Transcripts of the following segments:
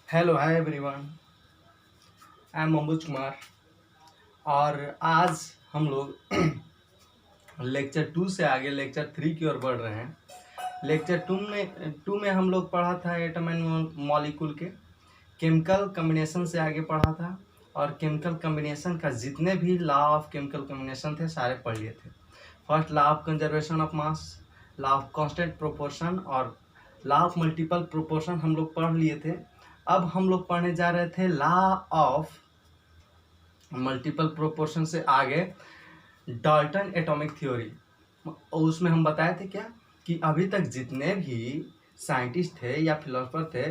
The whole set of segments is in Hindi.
Hello hi everyone. I am Ambuj Kumar और आज हम लोग लेक्चर 2 से आगे लेक्चर 3 की ओर बढ़ रहे हैं। लेक्चर 2 में हम लोग पढ़ा था एटम एंड मॉलिक्यूल के केमिकल कम्बिनेशन से आगे पढ़ा था और केमिकल कम्बिनेशन का जितने भी लॉ ऑफ केमिकल कम्बिनेशन थे सारे पढ़ लिए थे। First law of conservation of mass, law of constant proportion और लॉ ऑफ मल्टीपल प्रोपोर्शन हम लोग पढ़ लिए थे। अब हम लोग पढ़ने जा रहे थे लॉ ऑफ मल्टीपल प्रोपोर्शन से आगे डाल्टन एटॉमिक थ्योरी। उसमें हम बताए थे क्या कि अभी तक जितने भी साइंटिस्ट थे या फिलोसफर थे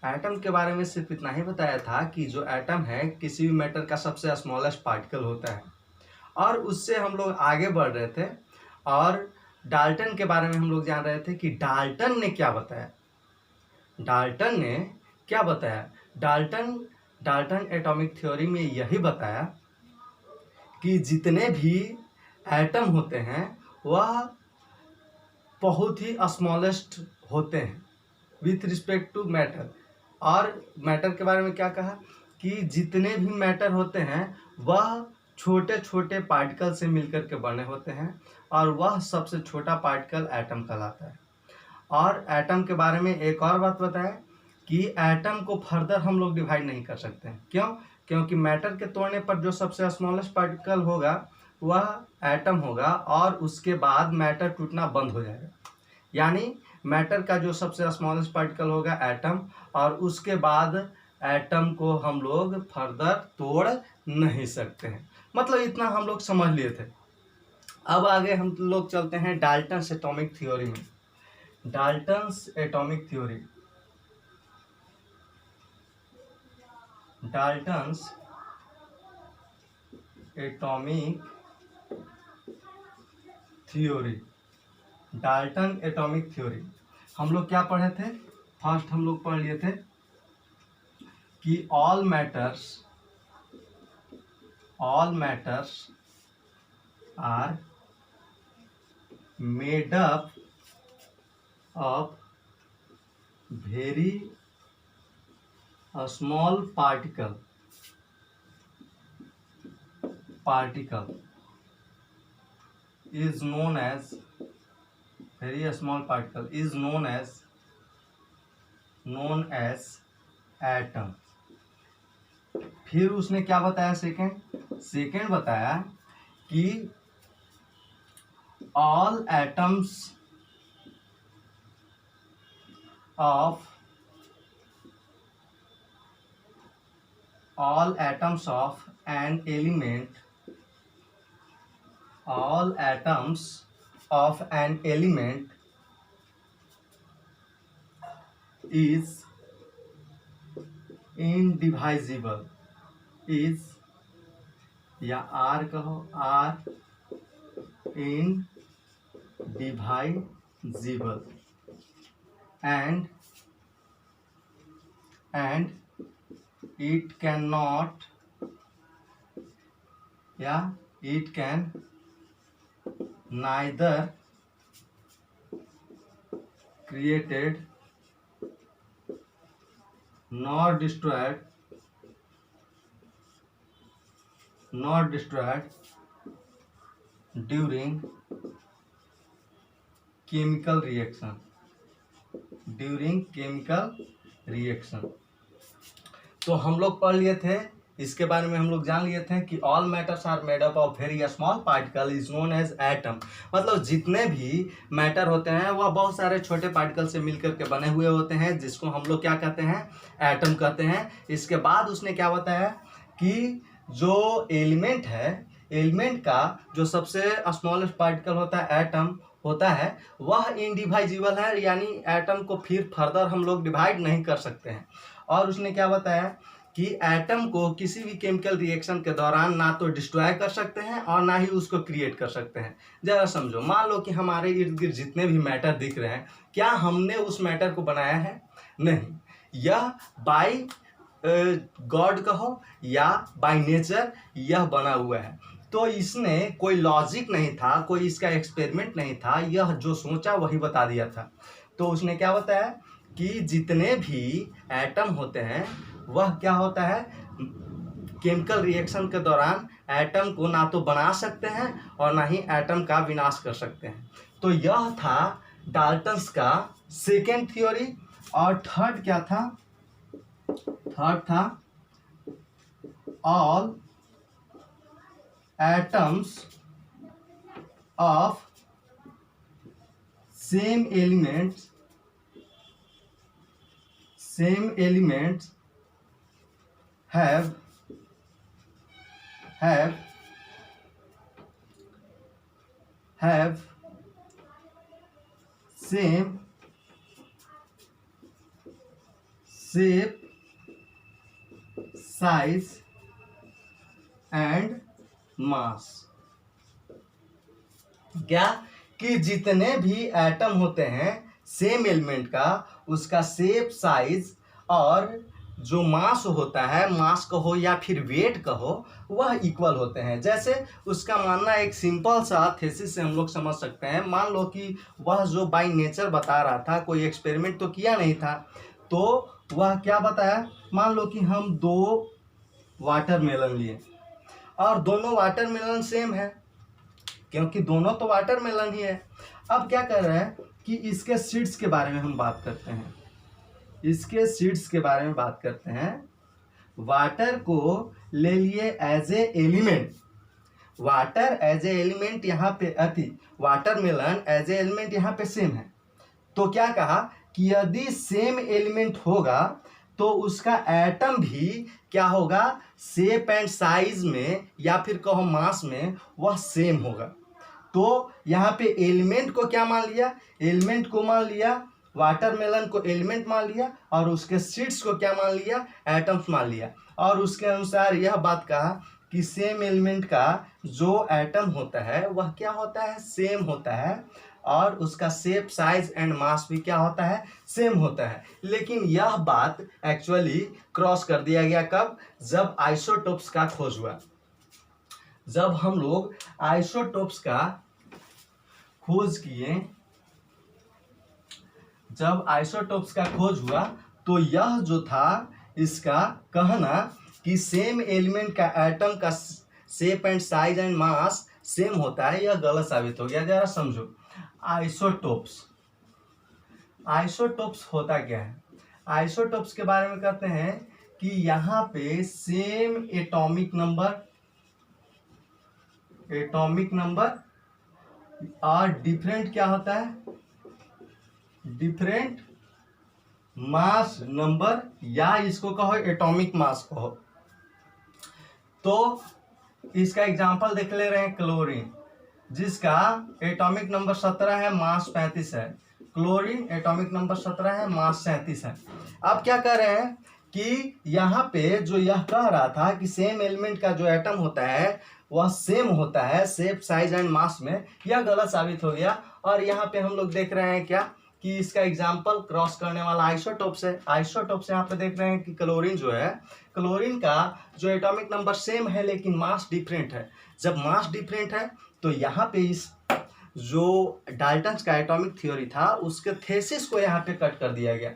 एटम के बारे में सिर्फ इतना ही बताया था कि जो एटम है किसी भी मैटर का सबसे स्मॉलेस्ट पार्टिकल होता है और उससे हम लोग आगे बढ़ रहे थे और डाल्टन के बारे में हम लोग जान रहे थे कि डाल्टन ने क्या बताया। डाल्टन एटॉमिक थ्योरी में यही बताया कि जितने भी एटम होते हैं वह बहुत ही स्मॉलेस्ट होते हैं विथ रिस्पेक्ट टू मैटर। और मैटर के बारे में क्या कहा कि जितने भी मैटर होते हैं वह छोटे छोटे पार्टिकल से मिलकर के बने होते हैं और वह सबसे छोटा पार्टिकल एटम कहलाता है। और एटम के बारे में एक और बात बताया कि एटम को फर्दर हम लोग डिवाइड नहीं कर सकते हैं। क्यों? क्योंकि मैटर के तोड़ने पर जो सबसे स्मॉलेस्ट पार्टिकल होगा वह एटम होगा और उसके बाद मैटर टूटना बंद हो जाएगा। यानी मैटर का जो सबसे स्मॉलेस्ट पार्टिकल होगा एटम और उसके बाद एटम को हम लोग फर्दर तोड़ नहीं सकते हैं। मतलब इतना हम लोग समझ लिए थे। अब आगे हम लोग चलते हैं डाल्टन्स एटॉमिक थ्योरी में। Dalton's atomic theory, Dalton's atomic theory, Dalton atomic theory हम लोग क्या पढ़े थे? फर्स्ट हम लोग पढ़ लिए थे कि all matters are made up of very small particle is known as very small particle is known as atom। फिर उसने क्या बताया? सेकेंड बताया कि all atoms of an element is indivisible, या आर कहो, are indivisible and it can neither created nor destroyed during chemical reaction। तो हम लोग पढ़ लिए थे, इसके बारे में हम लोग जान लिए थे कि all matters are made up of very small particle is known as atom. मतलब जितने भी मैटर होते हैं वह बहुत सारे छोटे पार्टिकल से मिलकर के बने हुए होते हैं जिसको हम लोग क्या कहते हैं? एटम कहते हैं। इसके बाद उसने क्या बताया कि जो एलिमेंट है, एलिमेंट का जो सबसे स्मॉलेस्ट पार्टिकल होता है एटम होता है वह इनडिवाइजिबल है, यानी एटम को फिर फर्दर हम लोग डिवाइड नहीं कर सकते हैं। और उसने क्या बताया कि एटम को किसी भी केमिकल रिएक्शन के दौरान ना तो डिस्ट्रॉय कर सकते हैं और ना ही उसको क्रिएट कर सकते हैं। जरा समझो, मान लो कि हमारे इर्द गिर्द जितने भी मैटर दिख रहे हैं, क्या हमने उस मैटर को बनाया है? नहीं, यह बाय गॉड कहो या बाय नेचर यह बना हुआ है। तो इसने कोई लॉजिक नहीं था, कोई इसका एक्सपेरिमेंट नहीं था, यह जो सोचा वही बता दिया था। तो उसने क्या बताया कि जितने भी एटम होते हैं वह क्या होता है, केमिकल रिएक्शन के दौरान एटम को ना तो बना सकते हैं और ना ही एटम का विनाश कर सकते हैं। तो यह था डाल्टन्स का सेकेंड थ्योरी। और थर्ड क्या था, थर्ड था all atoms of same elements have same shape, size and mass। क्या कि जितने भी एटम होते हैं सेम एलिमेंट का, उसका शेप, साइज और जो मास होता है, मास कहो या फिर वेट कहो, वह इक्वल होते हैं। जैसे उसका मानना एक सिंपल सा थेसिस से हम लोग समझ सकते हैं। मान लो कि वह जो बाय नेचर बता रहा था, कोई एक्सपेरिमेंट तो किया नहीं था, तो वह क्या बताया, मान लो कि हम 2 वाटरमेलन लिए और दोनों वाटरमेलन सेम है, क्योंकि दोनों तो वाटरमेलन ही है। अब क्या कर रहे हैं कि इसके सीड्स के बारे में हम बात करते हैं, इसके सीड्स के बारे में बात करते हैं। वाटर को ले लिए as a element, water as a element यहाँ पे वाटरमेलन एज ए एलिमेंट यहाँ पे सेम है। तो क्या कहा कि यदि सेम एलिमेंट होगा तो उसका एटम भी क्या होगा, शेप एंड साइज में या फिर कहो मास में वह सेम होगा। तो यहाँ पे एलिमेंट को क्या मान लिया, एलिमेंट को मान लिया, वाटरमेलन को एलिमेंट मान लिया और उसके सीड्स को क्या मान लिया, एटम्स मान लिया। और उसके अनुसार यह बात कहा कि सेम एलिमेंट का जो एटम होता है वह क्या होता है, सेम होता है और उसका शेप, साइज एंड मास भी क्या होता है, सेम होता है। लेकिन यह बात एक्चुअली क्रॉस कर दिया गया कब, जब आइसोटोप्स का खोज हुआ। जब हम लोग आइसोटोप्स का खोज किए, जब आइसोटोप्स का खोज हुआ तो यह जो था इसका कहना कि सेम एलिमेंट का एटम का shape and size and mass same होता है, यह गलत साबित हो गया। जरा समझो, आइसोटोप्स, आइसोटोप्स होता क्या है। आइसोटोप्स के बारे में कहते हैं कि यहाँ पे सेम एटॉमिक नंबर और डिफरेंट क्या होता है, डिफरेंट मास नंबर, या इसको कहो एटॉमिक मास कहो। तो इसका एग्जांपल देख ले रहे हैं, क्लोरीन जिसका एटॉमिक नंबर 17 है, मास 35 है। क्लोरीन एटॉमिक नंबर 17 है, मास 37 है। अब क्या कर रहे हैं कि यहाँ पे जो यह कह रहा था कि सेम एलिमेंट का जो एटम होता है वह सेम होता है शेप, साइज एंड मास में, यह गलत साबित हो गया। और यहाँ पे हम लोग देख रहे हैं क्या कि इसका एग्जाम्पल क्रॉस करने वाला आइसोटोप्स है। आइसोटोप्स यहाँ पे देख रहे हैं कि क्लोरीन जो है, क्लोरीन का जो एटॉमिक नंबर सेम है लेकिन मास डिफरेंट है। जब मास डिफरेंट है तो यहाँ पे इस जो डाल्टन्स का एटॉमिक थ्योरी था उसके थेसिस को यहाँ पे कट कर दिया गया।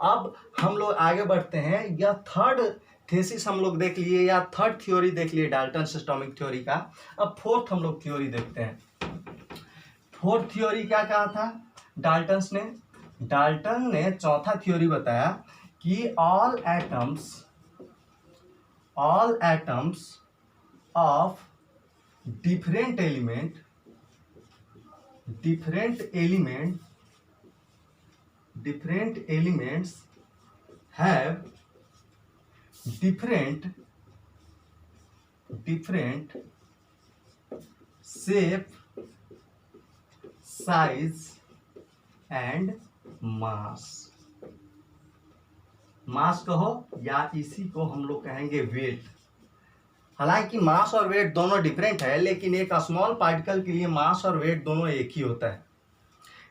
अब हम लोग आगे बढ़ते हैं, यह थर्ड थेसिस हम लोग देख लिए या थर्ड थ्योरी देख लिए डाल्टन्स एटॉमिक थ्योरी का। अब फोर्थ हम लोग थ्योरी देखते हैं। फोर्थ थ्योरी क्या कहा था डाल्टन ने चौथा थ्योरी बताया कि all atoms of different elements have different shape, size and mass। मास कहो या इसी को हम लोग कहेंगे वेट। हालांकि मास और वेट दोनों डिफरेंट है लेकिन एक स्मॉल पार्टिकल के लिए मास और वेट दोनों एक ही होता है।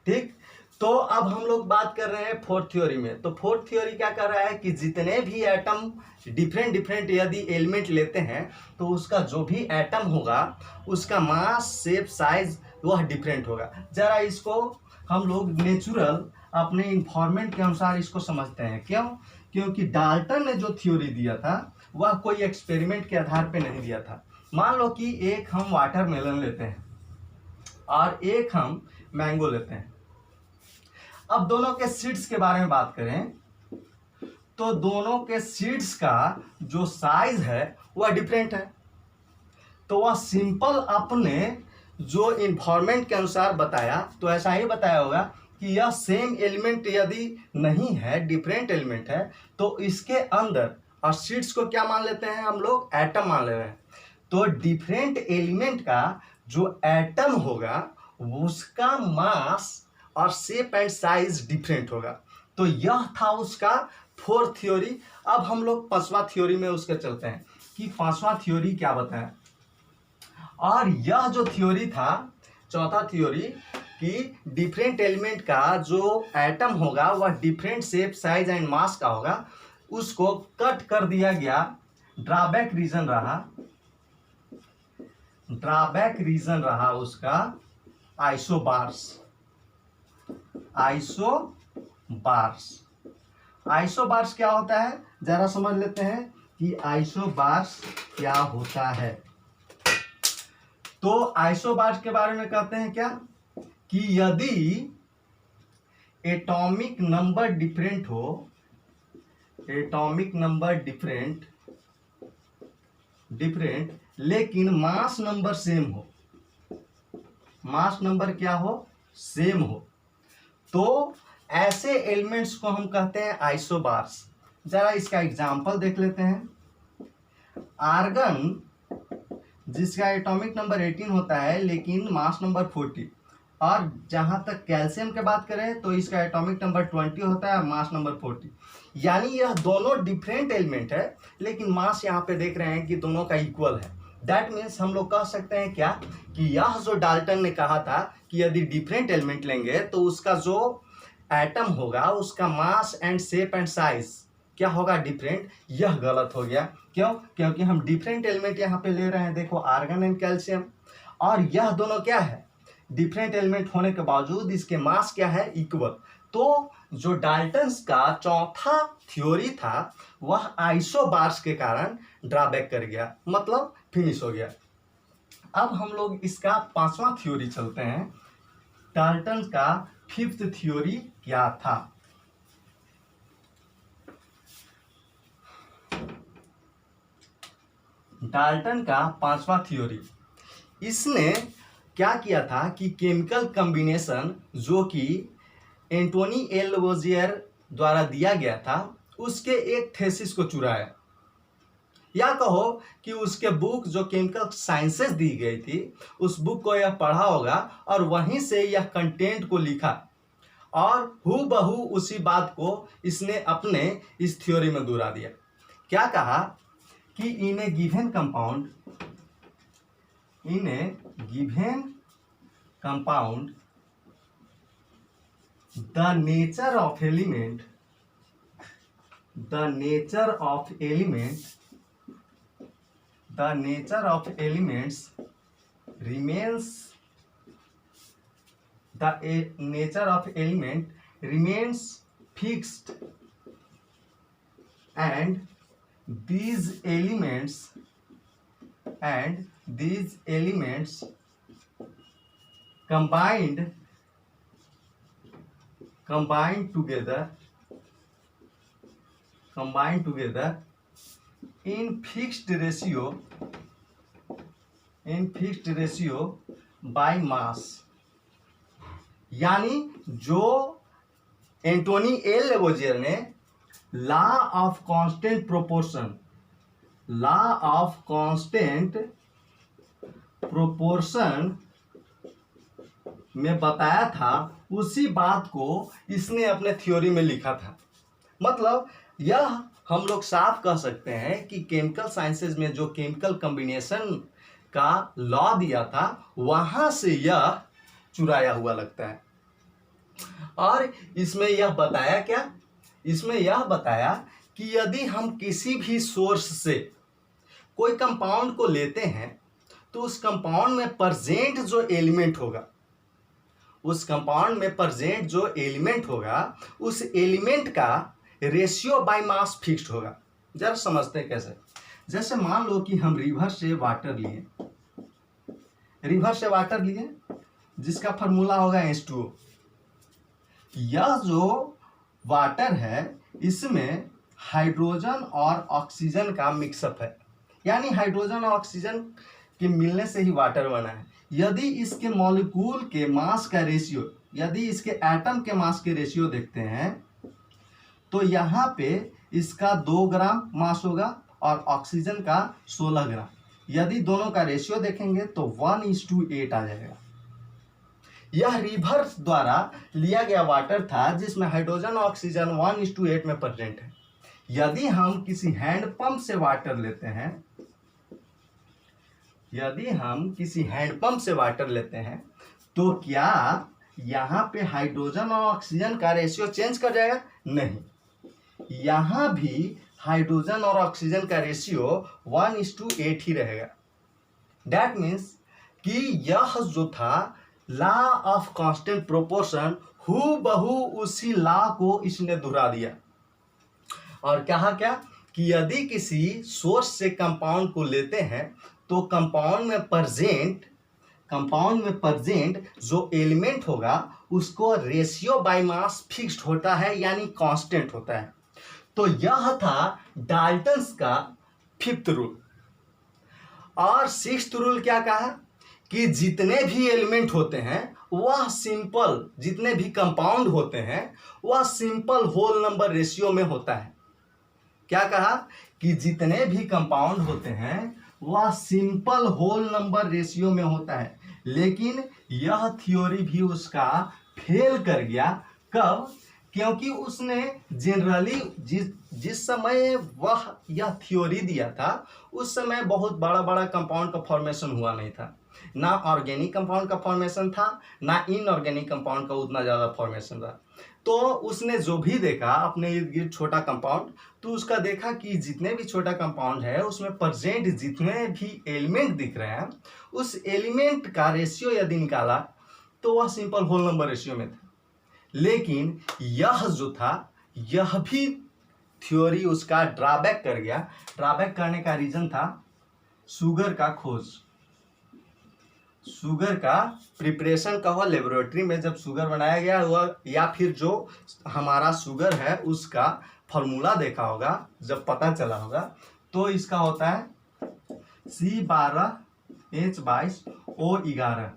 ठीक, तो अब हम लोग बात कर रहे हैं फोर्थ थ्योरी में। तो फोर्थ थ्योरी क्या कर रहा है कि जितने भी एटम डिफरेंट यदि एलिमेंट लेते हैं तो उसका जो भी एटम होगा उसका मास, शेप, साइज वह डिफरेंट होगा। जरा इसको हम लोग नेचुरल अपने इन्फॉर्मेंट के अनुसार इसको समझते हैं। क्यों? क्योंकि डाल्टन ने जो थ्योरी दिया था वह कोई एक्सपेरिमेंट के आधार पे नहीं दिया था। मान लो कि एक हम वाटरमेलन लेते हैं और एक हम मैंगो लेते हैं। अब दोनों के सीड्स के बारे में बात करें तो दोनों के सीड्स का जो साइज है वह डिफरेंट है। तो वह सिंपल अपने जो इन्फॉर्मेंट के अनुसार बताया तो ऐसा ही बताया होगा कि यह सेम एलिमेंट यदि नहीं है, डिफरेंट एलिमेंट है, तो इसके अंदर, और सीड्स को क्या मान लेते हैं हम लोग? एटम मान ले रहे हैं। तो डिफरेंट एलिमेंट का जो एटम होगा उसका मास और शेप एंड साइज डिफरेंट होगा। तो यह था उसका फोर्थ थ्योरी। अब हम लोग पांचवा थ्योरी में उसके चलते हैं कि पांचवा थ्योरी क्या बताया। और यह जो थ्योरी था, चौथा थ्योरी, कि डिफरेंट एलिमेंट का जो एटम होगा वह different shape, size and mass का होगा, उसको कट कर दिया गया। ड्रॉबैक रीजन रहा उसका आइसोबार्स। आइसोबार्स क्या होता है जरा समझ लेते हैं कि आइसोबार्स क्या होता है। तो आइसोबार्स के बारे में कहते हैं क्या कि यदि एटॉमिक नंबर डिफरेंट हो, लेकिन मास नंबर सेम हो, मास नंबर क्या हो? सेम हो, तो ऐसे एलिमेंट्स को हम कहते हैं आइसोबार्स। जरा इसका एग्जांपल देख लेते हैं। आर्गन जिसका एटॉमिक नंबर 18 होता है लेकिन मास नंबर 40, और जहां तक कैल्शियम की बात करें तो इसका एटॉमिक नंबर 20 होता है, मास नंबर 40। यानी यह दोनों डिफरेंट एलिमेंट है लेकिन मास यहाँ पे देख रहे हैं कि दोनों का इक्वल है। दैट मीन्स हम लोग कह सकते हैं क्या कि यह जो डाल्टन ने कहा था कि यदि डिफरेंट एलिमेंट लेंगे तो उसका जो एटम होगा उसका mass and shape and size क्या होगा? डिफरेंट। यह गलत हो गया। क्यों? क्योंकि हम डिफरेंट एलिमेंट यहाँ पे ले रहे हैं, देखो आर्गन एंड कैल्शियम, और यह दोनों क्या है? डिफरेंट एलिमेंट होने के बावजूद इसके मास क्या है? इक्वल। तो जो डाल्टन्स का चौथा थ्योरी था वह आइसोबार्स के कारण ड्रॉबैक कर गया, मतलब फिनिश हो गया। अब हम लोग इसका पांचवा थ्योरी चलते हैं। डाल्टन का फिफ्थ थ्योरी क्या था? डाल्टन का पांचवा थ्योरी, इसने क्या किया था कि केमिकल कॉम्बिनेशन जो कि एंटोनी एल लेवोजियर द्वारा दिया गया था उसके एक थेसिस को चुराया, या कहो कि उसके बुक जो केमिकल साइंसेस दी गई थी उस बुक को यह पढ़ा होगा और वहीं से यह कंटेंट को लिखा, और हूबहू उसी बात को इसने अपने इस थ्योरी में दोहरा दिया। क्या कहा कि in a given compound the nature of elements remains fixed, and these elements combined together in fixed ratio by mass। यानी जो एंटोनी एल लेवोजियर ने लॉ ऑफ कांस्टेंट प्रोपोर्शन में बताया था उसी बात को इसने अपने थ्योरी में लिखा था। मतलब यह हम लोग साफ कह सकते हैं कि केमिकल साइंसेज में जो केमिकल कॉम्बिनेशन का लॉ दिया था वहां से यह चुराया हुआ लगता है। और इसमें यह बताया क्या? इसमें यह बताया कि यदि हम किसी भी सोर्स से कोई कंपाउंड को लेते हैं तो उस कंपाउंड में प्रेजेंट जो एलिमेंट होगा उस कंपाउंड में प्रेजेंट जो एलिमेंट होगा उस एलिमेंट का रेशियो बाय मास फिक्स्ड होगा। जरा समझते हैं कैसे। जैसे मान लो कि हम रिवर से वाटर लिए जिसका फार्मूला होगा H2O। यह जो वाटर है इसमें हाइड्रोजन और ऑक्सीजन का मिक्सअप है, यानी हाइड्रोजन और ऑक्सीजन के मिलने से ही वाटर बना है। यदि इसके मॉलिक्यूल के मास का रेशियो, यदि इसके एटम के मास के रेशियो देखते हैं तो यहाँ पे इसका 2 ग्राम मास होगा और ऑक्सीजन का 16 ग्राम। यदि दोनों का रेशियो देखेंगे तो 1:8 आ जाएगा। यह रिवर द्वारा लिया गया वाटर था जिसमें हाइड्रोजन और ऑक्सीजन 1:8 में प्रेजेंट है। यदि हम किसी हैंडपंप से वाटर लेते हैं, तो क्या यहाँ पे हाइड्रोजन और ऑक्सीजन का रेशियो चेंज कर जाएगा? नहीं, यहाँ भी हाइड्रोजन और ऑक्सीजन का रेशियो 1:8 ही रहेगा। दैट मीन्स कि यह जो था लॉ ऑफ कांस्टेंट प्रोपोर्शन हूबहू उसी लॉ को इसने दोहरा दिया और कहा क्या कि यदि किसी सोर्स से कंपाउंड को लेते हैं तो कंपाउंड में प्रेजेंट जो एलिमेंट होगा उसको रेशियो बाय मास फिक्स्ड होता है, यानी कांस्टेंट होता है। तो यह था डाल्टन्स का 5th रूल। और 6th रूल क्या कहा कि जितने भी एलिमेंट होते हैं वह सिंपल, जितने भी कंपाउंड होते हैं वह सिंपल होल नंबर रेशियो में होता है। क्या कहा कि जितने भी कंपाउंड होते हैं वह सिंपल होल नंबर रेशियो में होता है। लेकिन यह थ्योरी भी उसका फेल कर गया। कब? क्योंकि उसने जनरली जिस समय वह यह थ्योरी दिया था उस समय बहुत बड़ा बड़ा कंपाउंड का फॉर्मेशन हुआ नहीं था। ना ऑर्गेनिक कंपाउंड का फॉर्मेशन था, ना इनऑर्गेनिक कंपाउंड का उतना ज़्यादा फॉर्मेशन था। तो उसने जो भी देखा अपने इर्द गिर्द छोटा कंपाउंड, तो उसका देखा कि जितने भी छोटा कंपाउंड है उसमें प्रेजेंट जितने भी एलिमेंट दिख रहे हैं उस एलिमेंट का रेशियो यदि निकाला तो वह सिंपल होल नंबर रेशियो में था। लेकिन यह जो था यह भी थ्योरी उसका ड्रॉबैक कर गया। ड्रॉबैक करने का रीजन था शुगर का खोज, शुगर का प्रिपरेशन का हुआ लेबोरेटरी में जब शुगर बनाया गया हुआ, या फिर जो हमारा शुगर है उसका फॉर्मूला देखा होगा, जब पता चला होगा तो इसका होता है C12H22O11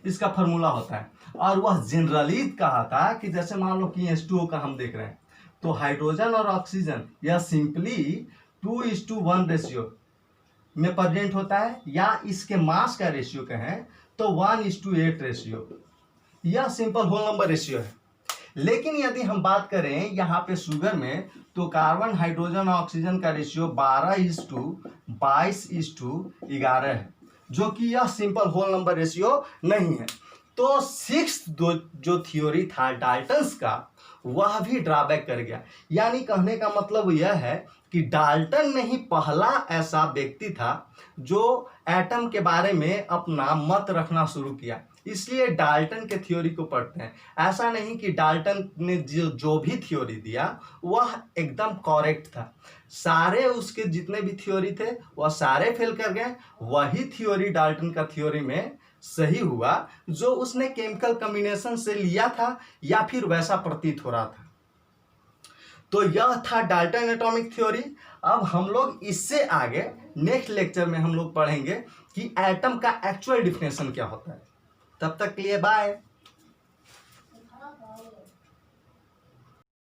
इसका फॉर्मूला होता है। और वह जनरली कहा था कि जैसे मान लो कि H2O का हम देख रहे हैं तो हाइड्रोजन और ऑक्सीजन यह सिंपली 2:1 रेशियो में प्रेजेंट होता है, या इसके मास का रेशियो कहें तो 1:8 रेशियो, यह सिंपल होल नंबर रेशियो है। लेकिन यदि हम बात करें यहाँ पे शुगर में तो कार्बन, हाइड्रोजन और ऑक्सीजन का रेशियो 12:22:11 है, जो कि यह सिंपल होल नंबर रेशियो नहीं है। तो 6th जो थ्योरी था डाल्टन्स का वह भी ड्रॉबैक कर गया। यानी कहने का मतलब यह है कि डाल्टन नहीं पहला ऐसा व्यक्ति था जो एटम के बारे में अपना मत रखना शुरू किया, इसलिए डाल्टन के थ्योरी को पढ़ते हैं। ऐसा नहीं कि डाल्टन ने जो भी थ्योरी दिया वह एकदम करेक्ट था। सारे उसके जितने भी थ्योरी थे वह सारे फेल कर गए। वही थ्योरी डाल्टन का थ्योरी में सही हुआ जो उसने केमिकल कॉम्बिनेशन से लिया था या फिर वैसा प्रतीत हो रहा था। तो यह था डाल्टन एटॉमिक थ्योरी। अब हम लोग इससे आगे नेक्स्ट लेक्चर में हम लोग पढ़ेंगे कि एटम का एक्चुअल डिफिनेशन क्या होता है। तब तक के लिए बाय।